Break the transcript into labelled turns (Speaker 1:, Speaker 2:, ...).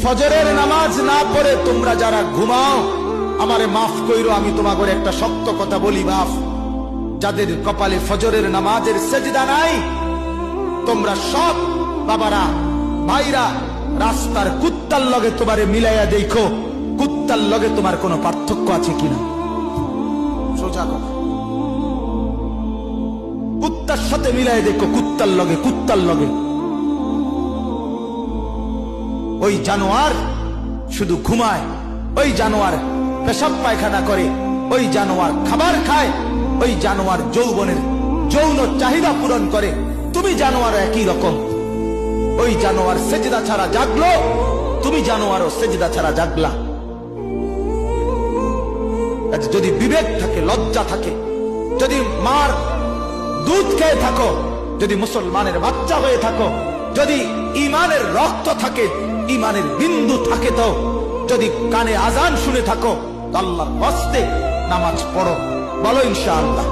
Speaker 1: ফজরের নামাজ না পড়ে তোমরা যারা ঘুমাও, আমারে মাফ কইরো, আমি তোমাদের একটা শক্ত কথা বলি, বাপ যাদের কপালে ফজরের নামাজের সেজদা নাই, তোমরা সব বাবারা ভাইরা রাস্তার কুত্তার লগে তোমারে মিলাইয়া দেখো, কুত্তার লগে তোমার কোনো পার্থক্য আছে কিনা। সোজা কথা, কুত্তার সাথে মিলাই দেখো, কুত্তার লগে। ওই জানোয়ার শুধু ঘুমায়, ওই জানোয়ার পেশাব পায়খানা করে, ওই জানোয়ার খাবার খায়, ওই জানোয়ার যৌবনের যৌন চাহিদা পূরণ করে। তুমি জানোয়ার একই রকম। ওই জানোয়ার সেজদা ছাড়া জাগলো, তুমি জানোয়ারও সেজদা ছাড়া জাগলা। যদি বিবেক থাকে, লজ্জা থাকে, যদি মার দুধ খেয়ে থাকো, যদি মুসলমানের বাচ্চা হয়ে থাকো, যদি ইমানের রক্ত থাকে, ইমানের বিন্দু থাকে, তো যদি কানে আজান শুনে থাকো, আল্লাহর হস্তে নামাজ পড়ো। বলো ইনশাআল্লাহ।